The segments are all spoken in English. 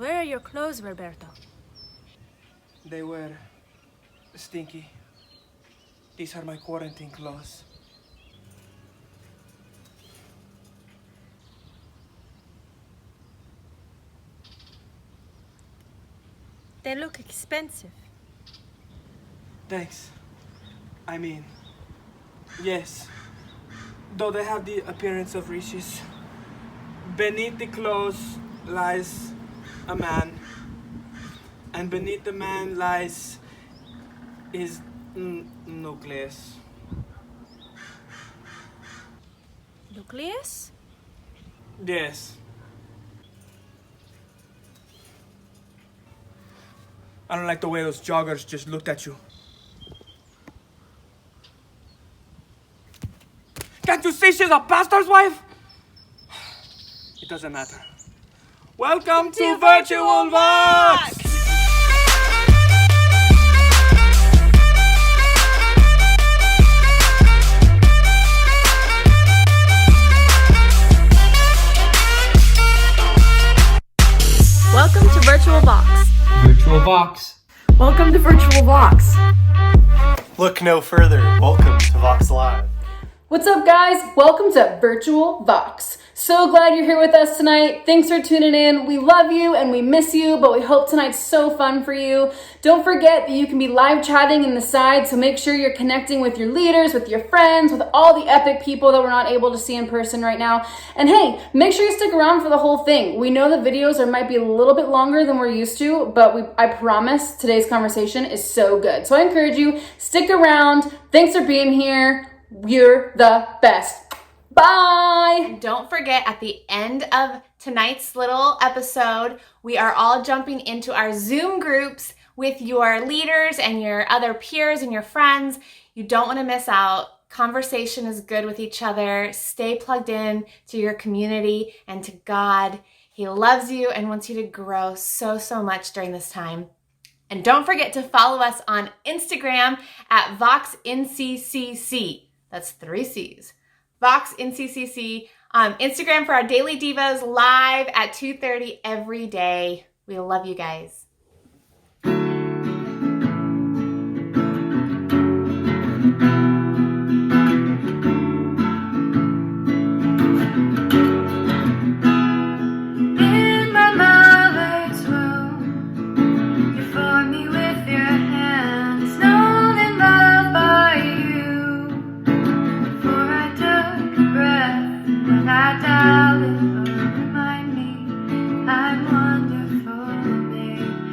Where are your clothes, Roberto? They were stinky. These are my quarantine clothes. They look expensive. Thanks. I mean, yes. Though they have the appearance of riches. Beneath the clothes lies a man. And beneath the man lies his nucleus. Nucleus? Yes. I don't like the way those joggers just looked at you. Can't you see she's a pastor's wife? It doesn't matter. Welcome to Virtual Vox! Welcome to Virtual Vox. Virtual Vox. Welcome to Virtual Vox. Look no further. Welcome to Vox Live. What's up, guys? Welcome to Virtual Vox. So glad you're here with us tonight. Thanks for tuning in. We love you and we miss you, but we hope tonight's so fun for you. Don't forget that you can be live chatting in the side, so make sure you're connecting with your leaders, with your friends, with all the epic people that we're not able to see in person right now. And hey, make sure you stick around for the whole thing. We know the videos might be a little bit longer than we're used to, but I promise today's conversation is so good. So I encourage you, stick around. Thanks for being here. You're the best. Bye. And don't forget, at the end of tonight's little episode, we are all jumping into our Zoom groups with your leaders and your other peers and your friends. You don't want to miss out. Conversation is good with each other. Stay plugged in to your community and to God. He loves you and wants you to grow so much during this time. And don't forget to follow us on Instagram at VoxNCCC. That's 3 C's. VoxNCCC. Instagram for our Daily Divas live at 2:30 every day. We love you guys. In my mother's womb, you formed me with your hands, known and loved by you. Before I took a breath, when I doubted, oh, remind me I'm wonderful, made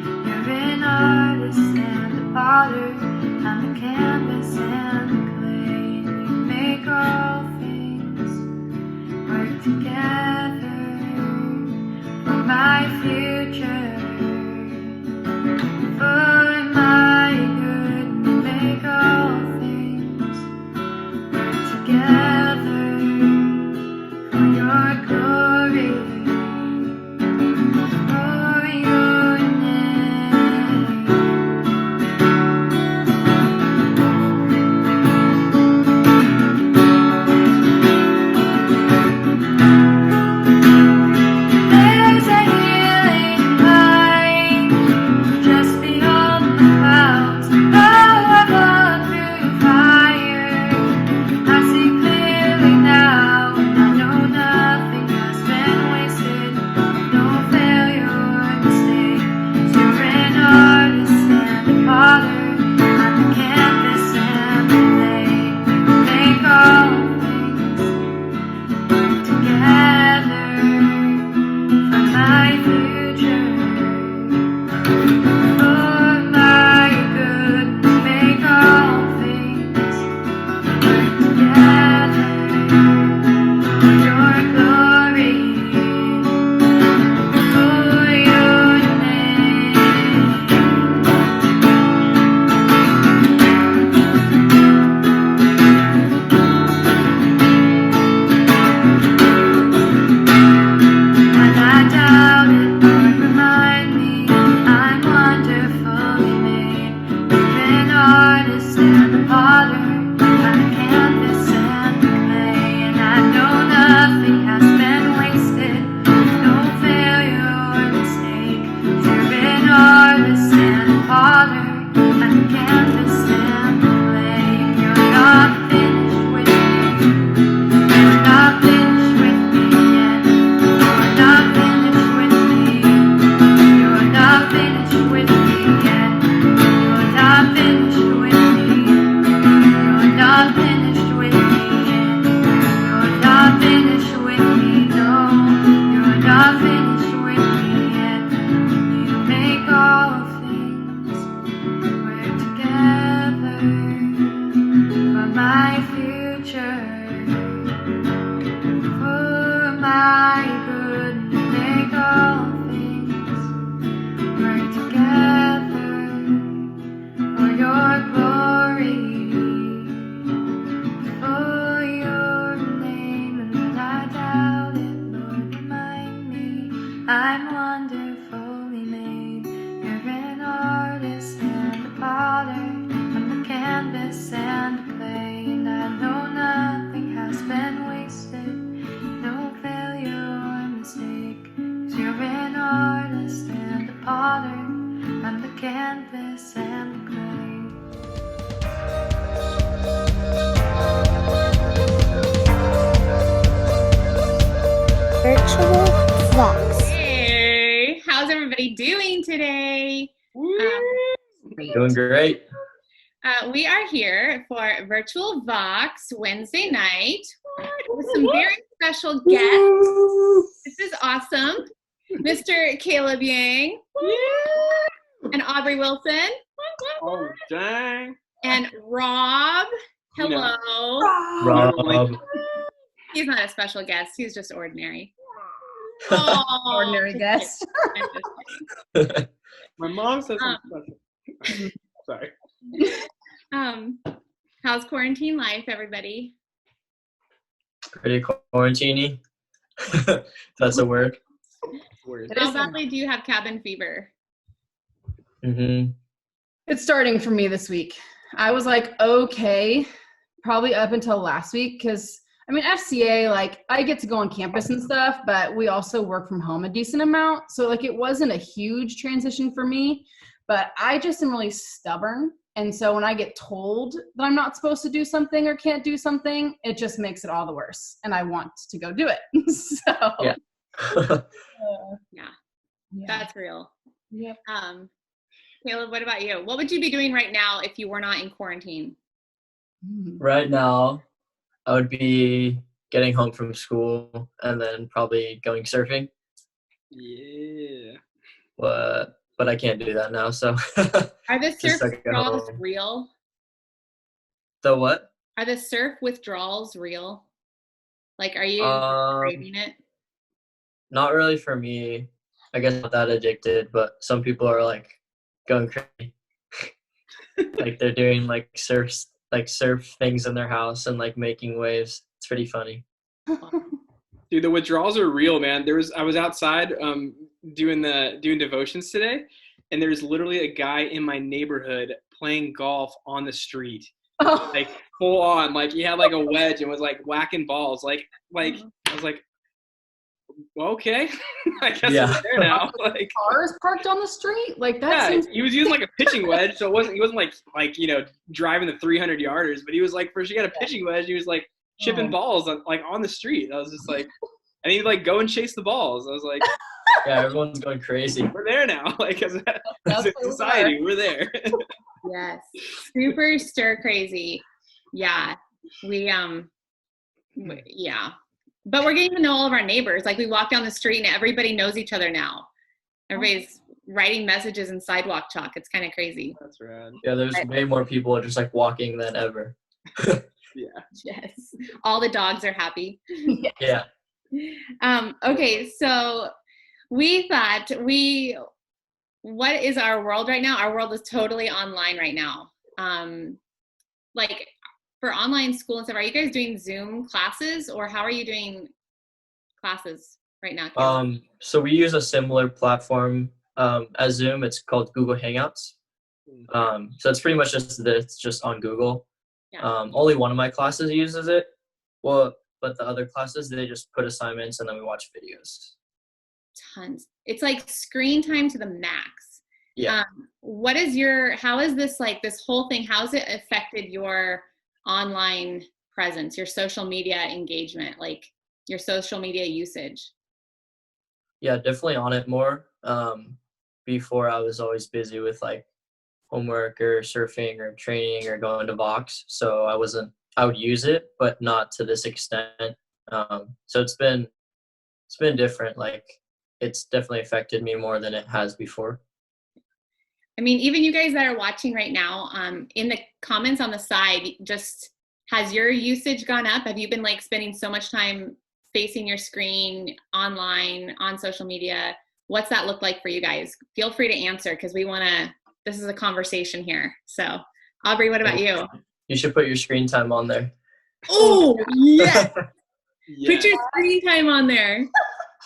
canvas and clay. Virtual Vox. Hey, how's everybody doing today? Doing great. We are here for Virtual Vox Wednesday night with some very special guests. This is awesome. Mr. Caleb Yang and Aubrey Wilson Oh, dang. and Rob. Hello. Rob. He's not a special guest. He's just ordinary. Oh, Ordinary guest. I'm just kidding. My mom says I'm special. Sorry. How's quarantine life, everybody? Pretty quarantine-y. That's a word. Weird. How badly do you have cabin fever? Mm-hmm. It's starting for me this week. I was like, okay, probably up until last week because, I mean, FCA, like, I get to go on campus and stuff, but we also work from home a decent amount. So, like, it wasn't a huge transition for me, but I just am really stubborn. And so when I get told that I'm not supposed to do something or can't do something, it just makes it all the worse. And I want to go do it. So, Yeah. Yeah, yeah. that's real. Yep. Caleb, what about you? What would you be doing right now if you were not in quarantine? Right now, I would be getting home from school and then probably going surfing. Yeah. But I can't do that now, so. Are the Just surf stuck at withdrawals home. real? The what? Are the surf withdrawals real? Like, are you Um, craving it? Not really for me. I guess not that addicted, but some people are like going crazy. Like they're doing like surf things in their house and like making waves. It's pretty funny. Dude, the withdrawals are real, man. I was outside doing devotions today, and there's literally a guy in my neighborhood playing golf on the street. Like full on. Like he had like a wedge and was like whacking balls. Like I was like, well, okay. I guess Yeah. it's there now. Like Cars parked on the street? Like, that yeah, seems... he was using like a pitching wedge, so he wasn't like driving the 300 yarders, but he was like first he got a pitching wedge, he was like chipping balls on the street. I was just like, and he'd like go and chase the balls. I was like, Yeah, everyone's going crazy. we're there now. Like as a That's where we society, we're there. Yes. Super stir crazy. Yeah. Yeah. But we're getting to know all of our neighbors. Like we walk down the street and everybody knows each other now. Everybody's writing messages in sidewalk chalk. It's kind of crazy. That's rad. Yeah, there's way more people just like walking than ever. Yeah. Yes. All the dogs are happy. Yeah. Okay, so we thought what is our world right now? Our world is totally online right now. Like for online school and stuff, are you guys doing Zoom classes or how are you doing classes right now? Caleb? So we use a similar platform as Zoom. It's called Google Hangouts. So it's pretty much it's just on Google. Yeah. Only one of my classes uses it. Well, but the other classes, they just put assignments and then we watch videos. Tons. It's like screen time to the max. Yeah. How is this like this whole thing, how's it affected your online presence, your social media engagement, like your social media usage? Yeah, definitely on it more. Before I was always busy with like homework or surfing or training or going to Vox. So I would use it, but not to this extent. So it's been different. Like it's definitely affected me more than it has before. I mean, even you guys that are watching right now, in the comments on the side, just has your usage gone up? Have you been like spending so much time facing your screen online on social media? What's that look like for you guys? Feel free to answer because this is a conversation here. So Aubrey, what about you? You should put your screen time on there. Oh, yes. Yeah. Put your screen time on there.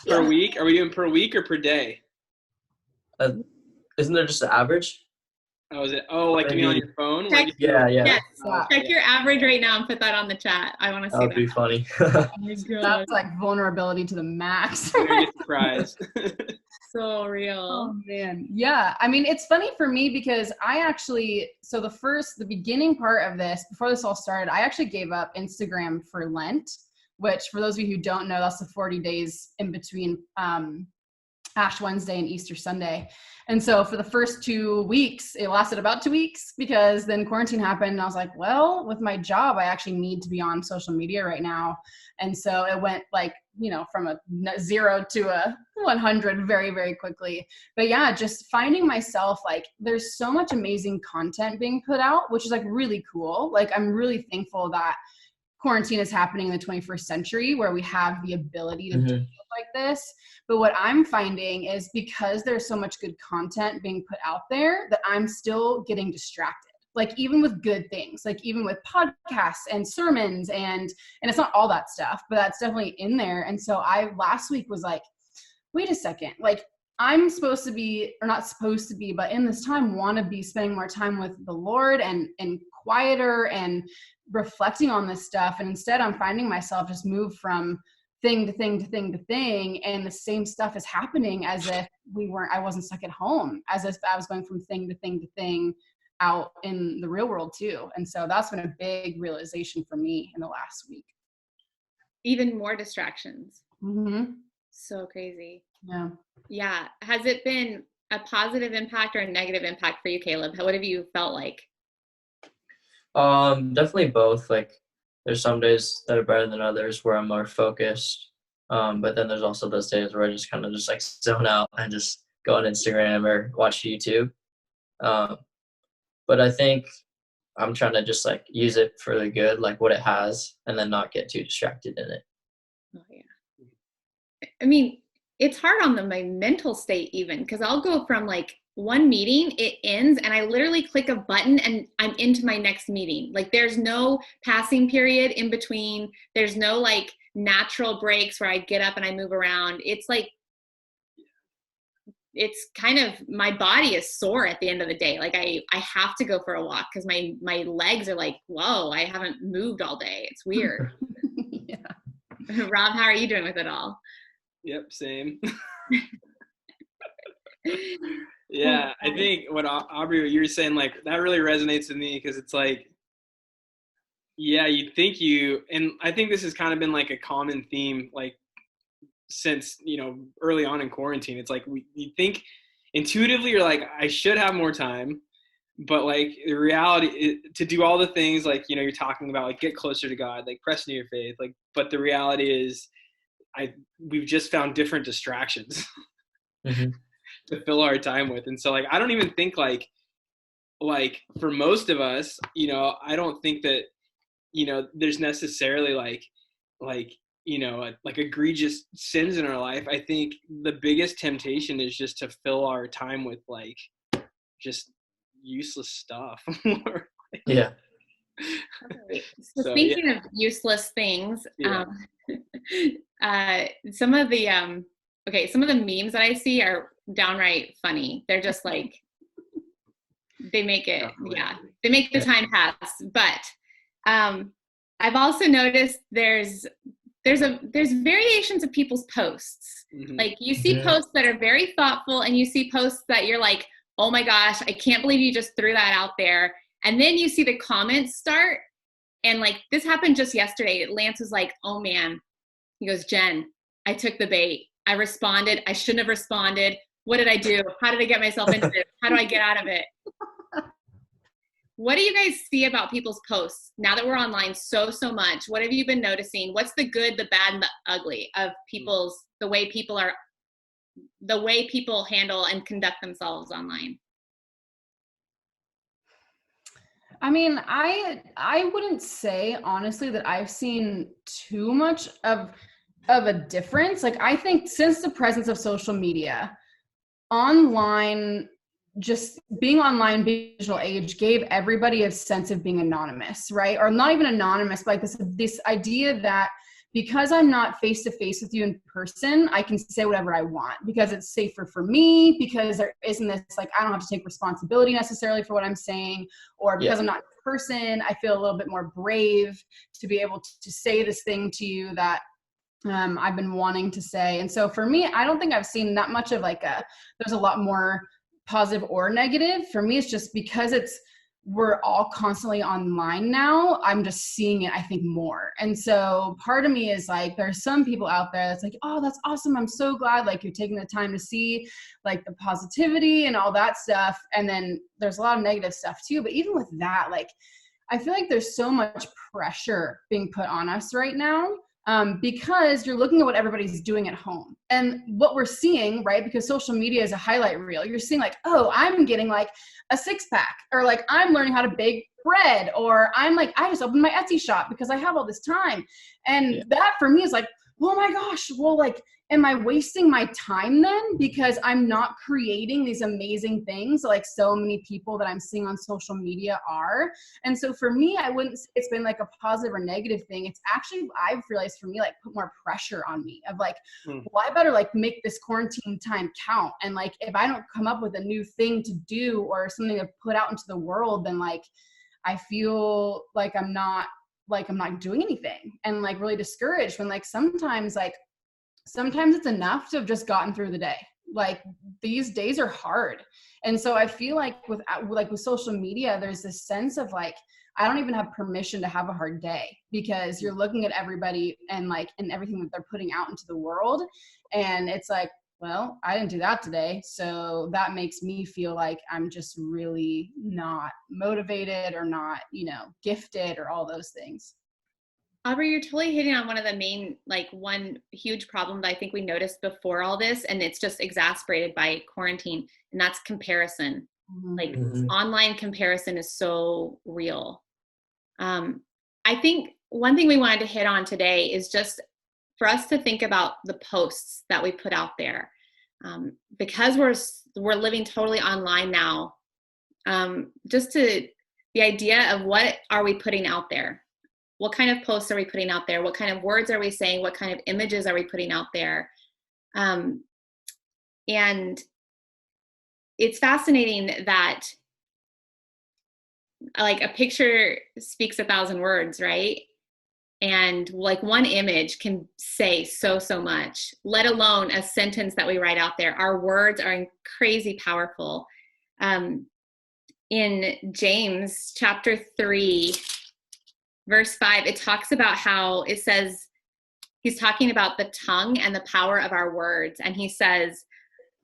Per week? Are we doing per week or per day? Isn't there just an average? Oh, is it? Oh, like you mean on your phone? Check- Like, Yeah. Yes. Yeah. Check your average right now and put that on the chat. I want to That see would be that. funny. Oh my God. That's like vulnerability to the max. you're gonna get surprised. so real. Oh man. Yeah. I mean, it's funny for me because I actually, so the beginning part of this, before this all started, I actually gave up Instagram for Lent, which for those of you who don't know, that's the 40 days in between Ash Wednesday and Easter Sunday. And so for the first 2 weeks, it lasted about 2 weeks because then quarantine happened. And I was like, well, with my job, I actually need to be on social media right now. And so it went like, from a 0 to a 100 very, very quickly. But yeah, just finding myself, like, there's so much amazing content being put out, which is like really cool. Like, I'm really thankful that quarantine is happening in the 21st century where we have the ability to do stuff like this. But what I'm finding is because there's so much good content being put out there that I'm still getting distracted. Like even with good things, like even with podcasts and sermons and it's not all that stuff, but that's definitely in there. And so I last week was like, wait a second, like I'm supposed to be, or not supposed to be, but in this time want to be spending more time with the Lord and quieter and reflecting on this stuff. And instead I'm finding myself just move from thing to thing to thing to thing. And the same stuff is happening as if I wasn't stuck at home, as if I was going from thing to thing to thing out in the real world too. And so that's been a big realization for me in the last week. Even more distractions. Mm-hmm. So crazy. Yeah. Yeah. Has it been a positive impact or a negative impact for you, Caleb? What have you felt like? Definitely both. Like there's some days that are better than others where I'm more focused. But then there's also those days where I just kind of just like zone out and just go on Instagram or watch YouTube. But I think I'm trying to just like use it for the good, like what it has, and then not get too distracted in it. Oh yeah. I mean, it's hard on my mental state even because I'll go from like one meeting, it ends, and I literally click a button and I'm into my next meeting. Like there's no passing period in between. There's no like natural breaks where I get up and I move around. It's like, it's kind of, my body is sore at the end of the day. Like I have to go for a walk because my legs are like, whoa, I haven't moved all day. It's weird. Yeah. Rob, how are you doing with it all? Yep, same. Yeah, I think what Aubrey, what you were saying, like that really resonates with me because it's like, yeah, and I think this has kind of been like a common theme, like since, early on in quarantine. It's like you think intuitively you're like, I should have more time, but like the reality is, to do all the things like, you're talking about, like get closer to God, like press into your faith, like, but the reality is we've just found different distractions to fill our time with. And so like, I don't even think like for most of us, I don't think that, there's necessarily like egregious sins in our life. I think the biggest temptation is just to fill our time with like just useless stuff. Yeah. So speaking of useless things, some of the memes that I see are downright funny. They're just like, they make the time pass. But I've also noticed there's variations of people's posts. Mm-hmm. Like you see posts that are very thoughtful and you see posts that you're like, oh my gosh, I can't believe you just threw that out there. And then you see the comments start. And like, this happened just yesterday. Lance was like, oh man, he goes, Jen, I took the bait. I responded. I shouldn't have responded. What did I do? How did I get myself into this? How do I get out of it? What do you guys see about people's posts now that we're online so much? What have you been noticing? What's the good, the bad, and the ugly of the way people handle and conduct themselves online? I mean, I wouldn't say honestly that I've seen too much of a difference. Like I think since the presence of social media, online, just being online, digital age gave everybody a sense of being anonymous, right? Or not even anonymous, but like this idea that because I'm not face to face with you in person, I can say whatever I want because it's safer for me, because there isn't this, like, I don't have to take responsibility necessarily for what I'm saying, or because I'm not in person, I feel a little bit more brave to be able to say this thing to you that I've been wanting to say. And so for me, I don't think I've seen that much of there's a lot more positive or negative. For me, it's just because we're all constantly online now, I'm just seeing it, I think, more. And so part of me is like, there's some people out there that's like, oh, that's awesome. I'm so glad like you're taking the time to see like the positivity and all that stuff. And then there's a lot of negative stuff too. But even with that, like, I feel like there's so much pressure being put on us right now, because you're looking at what everybody's doing at home and what we're seeing, right? Because social media is a highlight reel. You're seeing like, oh, I'm getting like a 6-pack, or like I'm learning how to bake bread, or I'm like, I just opened my Etsy shop because I have all this time. And that for me is like, oh my gosh, well, like, am I wasting my time then? Because I'm not creating these amazing things like so many people that I'm seeing on social media are. And so for me, I wouldn't say it's been like a positive or negative thing. It's actually, I've realized for me, like put more pressure on me of like, well, I better like make this quarantine time count. And like, if I don't come up with a new thing to do or something to put out into the world, then like, I feel like I'm not doing anything, and like really discouraged when like sometimes it's enough to have just gotten through the day. Like these days are hard. And so I feel like with social media, there's this sense of like, I don't even have permission to have a hard day, because you're looking at everybody and everything that they're putting out into the world. And it's like, well, I didn't do that today. So that makes me feel like I'm just really not motivated or not, gifted or all those things. Aubrey, you're totally hitting on one of the main, like one huge problem that I think we noticed before all this, and it's just exasperated by quarantine, and that's comparison. Like online comparison is so real. I think one thing we wanted to hit on today is just for us to think about the posts that we put out there. Because we're living totally online now, the idea of what are we putting out there? What kind of posts are we putting out there? What kind of words are we saying? What kind of images are we putting out there? And it's fascinating that like a picture speaks 1,000 words, right? And like one image can say so much, let alone a sentence that we write out there. Our words are crazy powerful. In James chapter 3, verse 5, it talks about how it says, he's talking about the tongue and the power of our words. And he says,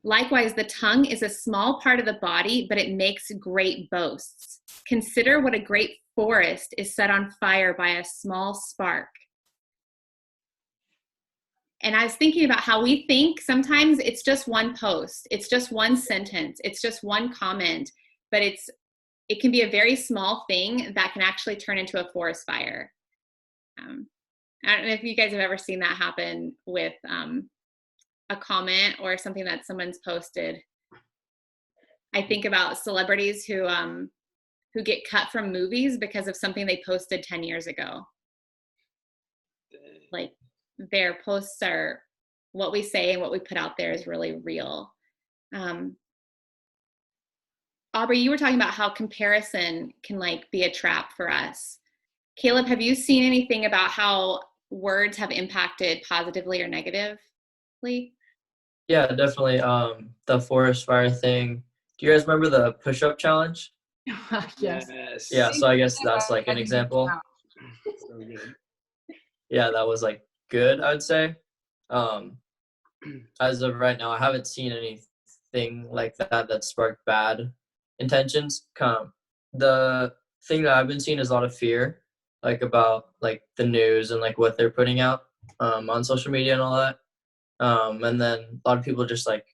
likewise, the tongue is a small part of the body, but it makes great boasts. Consider what a great forest is set on fire by a small spark. And I was thinking about how we think sometimes it's just one post, it's just one sentence, it's just one comment, but it can be a very small thing that can actually turn into a forest fire. I don't know if you guys have ever seen that happen with a comment or something that someone's posted. I think about celebrities who get cut from movies because of something they posted 10 years ago. Like their posts are, what we say and what we put out there is really real. Aubrey, you were talking about how comparison can like be a trap for us. Caleb, have you seen anything about how words have impacted positively or negatively? Yeah, definitely. The forest fire thing. Do you guys remember the push-up challenge? Yes. Yeah, so I guess that's like an example. So good. Yeah, that was like good, I would say. As of right now, I haven't seen anything like that sparked bad intentions. The thing that I've been seeing is a lot of fear, like about like the news and like what they're putting out on social media and all that. And then a lot of people just like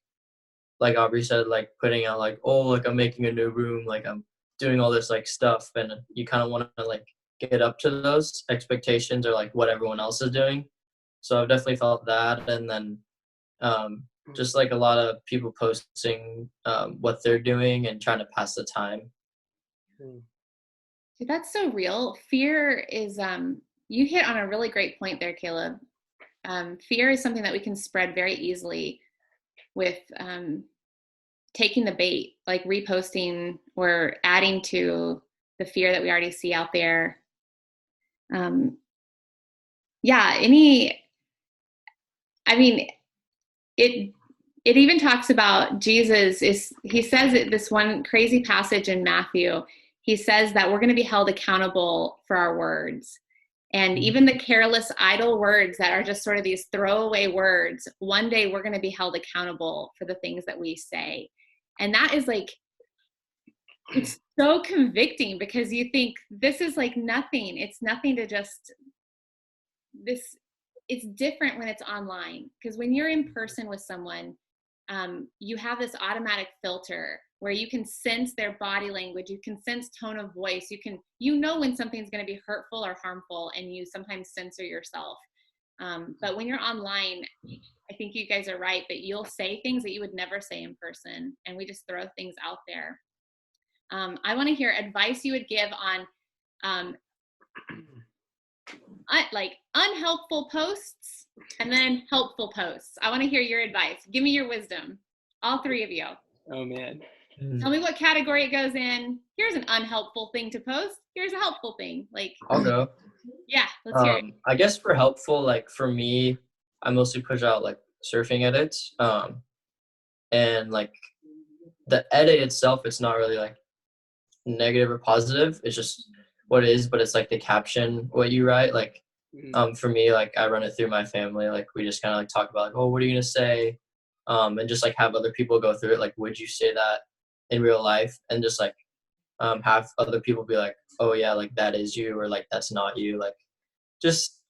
Aubrey said, like putting out like, oh, like I'm making a new room, like I'm doing all this like stuff, and you kind of want to like get up to those expectations or like what everyone else is doing. So I've definitely felt that. And then just like a lot of people posting what they're doing and trying to pass the time. Dude, that's so real. Fear is, you hit on a really great point there, Caleb. Fear is something that we can spread very easily with taking the bait, like reposting or adding to the fear that we already see out there. I mean, it even talks about Jesus he says it, this one crazy passage in Matthew, he says that we're going to be held accountable for our words. And even the careless, idle words that are just sort of these throwaway words, one day we're going to be held accountable for the things that we say. And that is like, it's so convicting, because you think this is like nothing. It's nothing to just this. It's different when it's online, because when you're in person with someone, you have this automatic filter where you can sense their body language, you can sense tone of voice, you know when something's going to be hurtful or harmful, and you sometimes censor yourself. But when you're online, I think you guys are right that you'll say things that you would never say in person, and we just throw things out there. I want to hear advice you would give on like unhelpful posts and then helpful posts. I want to hear your advice. Give me your wisdom, all three of you. Oh man. Tell me what category it goes in. Here's an unhelpful thing to post. Here's a helpful thing. Like, I'll go. Yeah, let's hear it. I guess for helpful, like for me, I mostly push out like surfing edits. And like the edit itself, it's not really like negative or positive. It's just what it is, but it's like the caption, what you write. Like, for me, like I run it through my family. Like we just kind of like talk about like, oh, what are you gonna say? And just like have other people go through it. Like, would you say that in real life? And just like have other people be like, oh yeah, like that is you, or like that's not you. Like just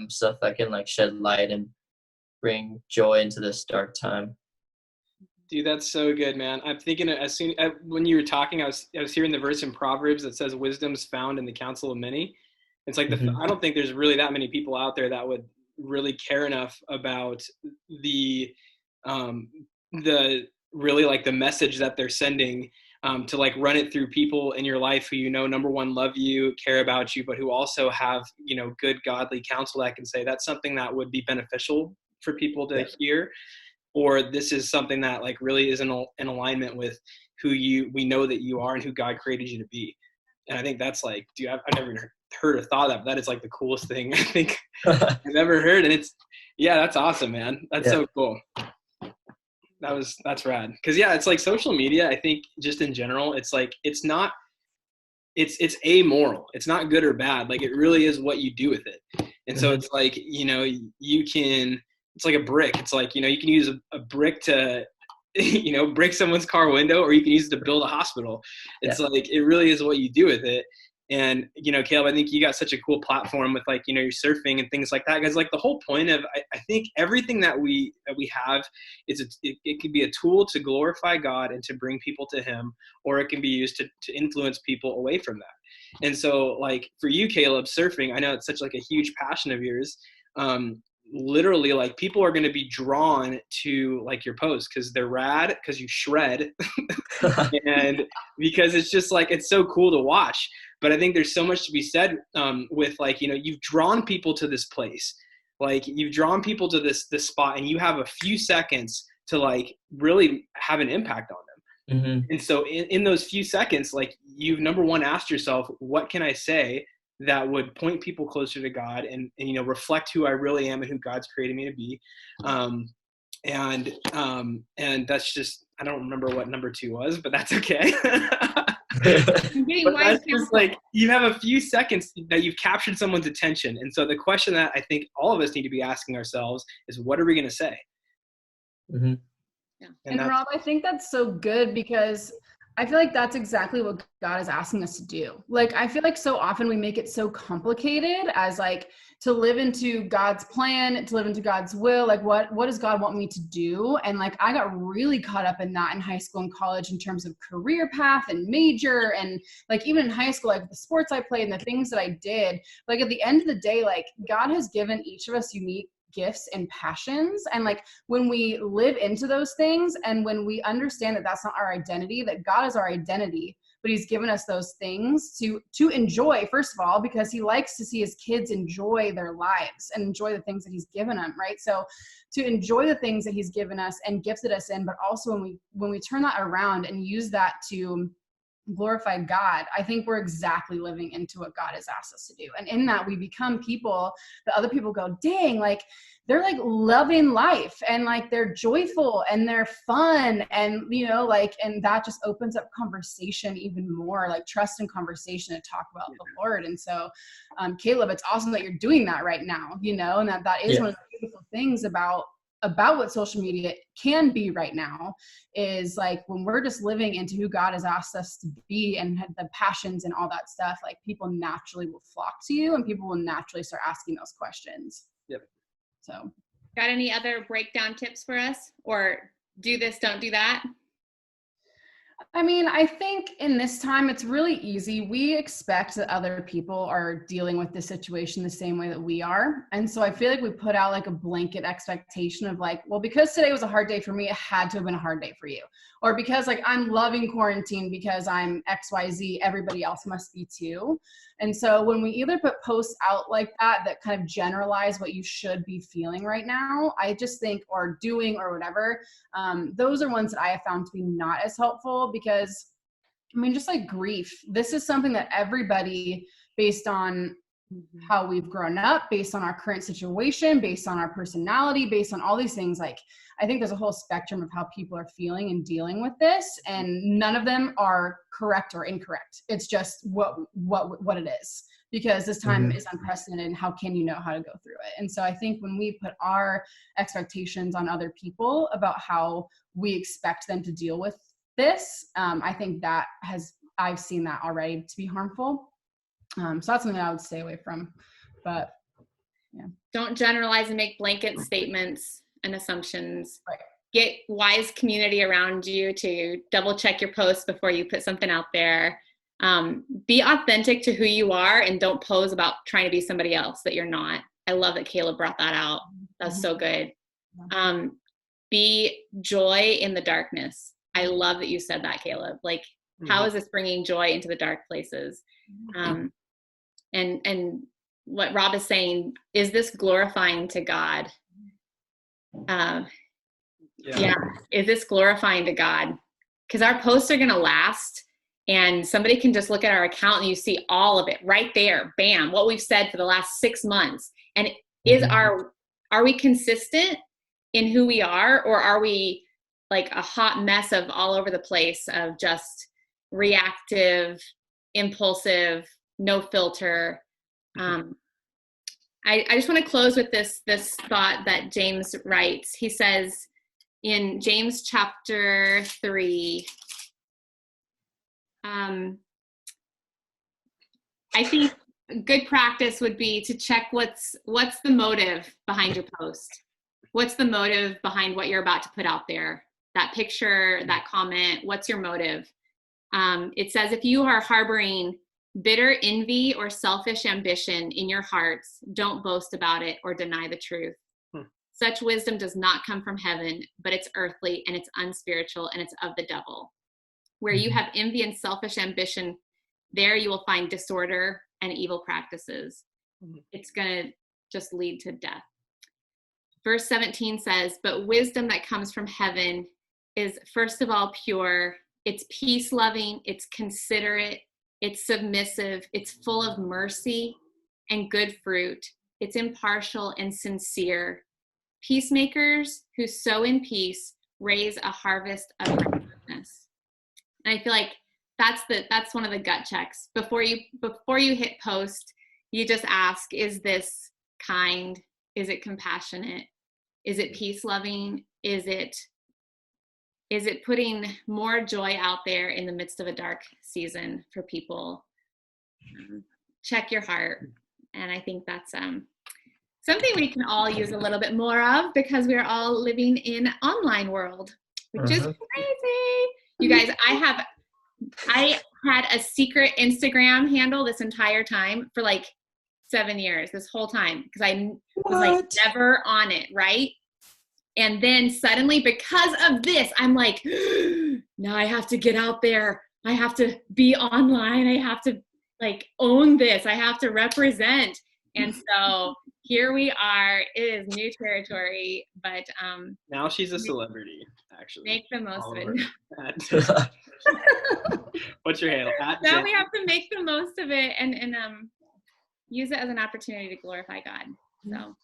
stuff that can like shed light and bring joy into this dark time. Dude, that's so good, man. I'm thinking when you were talking, I was hearing the verse in Proverbs that says wisdom's found in the counsel of many. It's like I don't think there's really that many people out there that would really care enough about the really like the message that they're sending, to like run it through people in your life who, number one, love you, care about you, but who also have, good godly counsel that can say that's something that would be beneficial for people to hear. Or this is something that like really is in alignment with who we know that you are and who God created you to be. And I think that's like, dude, I've never heard or thought of that. That is like the coolest thing I think I've ever heard. And that's awesome, man. That's so cool. That's rad. Cause it's like social media, I think just in general, it's like, it's amoral. It's not good or bad. Like it really is what you do with it. And so it's like, it's like a brick. It's like, you can use a brick to, break someone's car window, or you can use it to build a hospital. It's like, it really is what you do with it. And, Caleb, I think you got such a cool platform with like, your surfing and things like that. Because like the whole point of, I think everything that we have is it can be a tool to glorify God and to bring people to him, or it can be used to influence people away from that. And so like for you, Caleb, surfing, I know it's such like a huge passion of yours. Literally like people are going to be drawn to like your posts because they're rad, because you shred and because it's just like, it's so cool to watch. But I think there's so much to be said with like, you've drawn people to this place, like you've drawn people to this spot, and you have a few seconds to like really have an impact on them. And so in those few seconds, like you've number one asked yourself, what can I say that would point people closer to God and reflect who I really am and who God's created me to be. And that's just, I don't remember what number 2 was, but that's okay. But that's just like, you have a few seconds that you've captured someone's attention. And so the question that I think all of us need to be asking ourselves is, what are we going to say? And Rob, I think that's so good, because I feel like that's exactly what God is asking us to do. Like, I feel like so often we make it so complicated as like to live into God's plan, to live into God's will. Like what does God want me to do? And like, I got really caught up in that in high school and college in terms of career path and major. And like, even in high school, like the sports I played and the things that I did, like at the end of the day, like God has given each of us unique gifts and passions. And like when we live into those things, and when we understand that that's not our identity, that God is our identity, but he's given us those things to enjoy, first of all, because he likes to see his kids enjoy their lives and enjoy the things that he's given them, right? So to enjoy the things that he's given us and gifted us in, but also when we turn that around and use that to glorify God, I think we're exactly living into what God has asked us to do. And in that, we become people that other people go, dang, like they're like loving life and like they're joyful and they're fun. And, you know, like, and that just opens up conversation even more, like trust and conversation to talk about the Lord. And so, Caleb, it's awesome that you're doing that right now, you know, and that is one of the beautiful things about what social media can be right now is like when we're just living into who God has asked us to be and the passions and all that stuff, like people naturally will flock to you and people will naturally start asking those questions. Yep. So got any other breakdown tips for us, or do this, don't do that? I mean, I think in this time, it's really easy. We expect that other people are dealing with this situation the same way that we are. And so I feel like we put out like a blanket expectation of like, well, because today was a hard day for me, it had to have been a hard day for you. Or because like I'm loving quarantine because I'm XYZ, everybody else must be too. And so when we either put posts out like that kind of generalize what you should be feeling right now, I just think, or doing or whatever, those are ones that I have found to be not as helpful because, I mean, just like grief, this is something that everybody, based on how we've grown up, based on our current situation, based on our personality, based on all these things, like I think there's a whole spectrum of how people are feeling and dealing with this, and none of them are correct or incorrect. It's just what it is, because this time is unprecedented, and how can you know how to go through it? And so I think when we put our expectations on other people about how we expect them to deal with this, I think that I've seen that already to be harmful. So that's something that I would stay away from. But yeah. Don't generalize and make blanket statements and assumptions. Right. Get wise community around you to double check your posts before you put something out there. Be authentic to who you are and don't pose about trying to be somebody else that you're not. I love that Caleb brought that out. That's so good. Be joy in the darkness. I love that you said that, Caleb. Like, how is this bringing joy into the dark places? And what Rob is saying, is this glorifying to God? Is this glorifying to God? Because our posts are going to last, and somebody can just look at our account and you see all of it right there. Bam, what we've said for the last 6 months. And are we consistent in who we are, or are we like a hot mess of all over the place of just reactive, impulsive, no filter? I just want to close with this thought that James writes. He says in James chapter 3, I think a good practice would be to check what's the motive behind your post. What's the motive behind what you're about to put out there? That picture, that comment, what's your motive? It says, if you are harboring bitter envy or selfish ambition in your hearts, don't boast about it or deny the truth. Such wisdom does not come from heaven, but it's earthly and it's unspiritual and it's of the devil. Where you have envy and selfish ambition, there you will find disorder and evil practices. It's going to just lead to death. Verse 17 says, but wisdom that comes from heaven is first of all pure, it's peace-loving, it's considerate, it's submissive, it's full of mercy and good fruit, it's impartial and sincere. Peacemakers who sow in peace raise a harvest of righteousness. And I feel like that's one of the gut checks. Before you hit post, you just ask, is this kind? Is it compassionate? Is it peace-loving? Is it putting more joy out there in the midst of a dark season for people? Check your heart. And I think that's something we can all use a little bit more of, because we're all living in an online world, which is crazy. You guys, I had a secret Instagram handle this entire time for like 7 years, this whole time, because I was like never on it, right? And then suddenly, because of this, I'm like, now I have to get out there. I have to be online. I have to like own this. I have to represent. And so here we are. It is new territory, but now she's a celebrity. actually. Make the most of it. At- What's your handle? At Now Jen- we have to make the most of it and use it as an opportunity to glorify God. So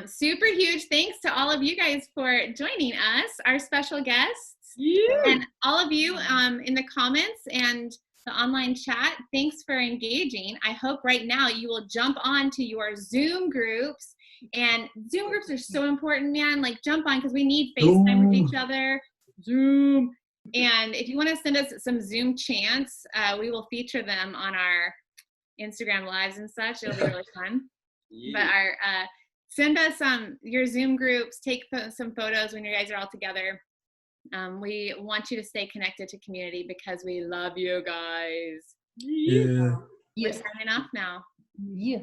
super huge thanks to all of you guys for joining us, our special guests, and all of you in the comments and the online chat. Thanks for engaging. I hope right now you will jump on to your Zoom groups. And Zoom groups are so important, man. Like, jump on, because we need FaceTime with each other. Zoom. And if you want to send us some Zoom chants, we will feature them on our Instagram lives and such. It'll be really fun. But send us your Zoom groups. Take some photos when you guys are all together. We want you to stay connected to community because we love you guys. Yeah. We're signing off now. Yeah.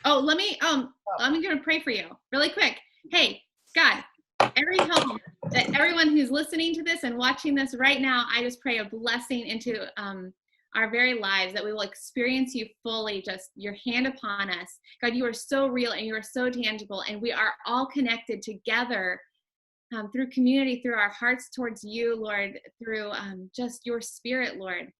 Oh, let me I'm gonna pray for you really quick. Hey, God, that everyone who's listening to this and watching this right now, I just pray a blessing into our very lives, that we will experience you fully, just your hand upon us. God, you are so real and you are so tangible, and we are all connected together through community, through our hearts towards you, Lord, through just your spirit, Lord.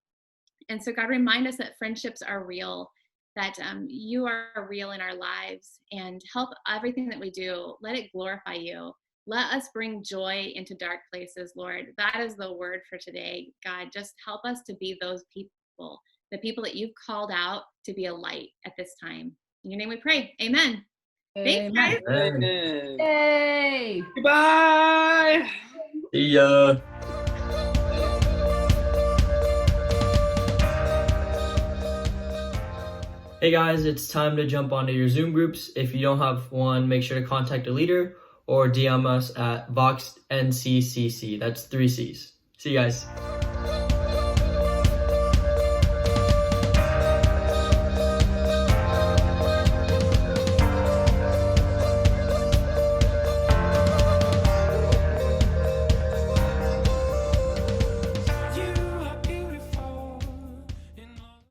And so, God, remind us that friendships are real, that you are real in our lives, and help everything that we do. Let it glorify you. Let us bring joy into dark places, Lord. That is the word for today. God, just help us to be those people, the people that you've called out to be a light at this time. In your name we pray. Amen. Thanks, guys. Amen. Yay! Goodbye. See ya. Hey guys, it's time to jump onto your Zoom groups. If you don't have one, make sure to contact a leader or DM us at VoxNCCC. That's 3 C's. See you guys.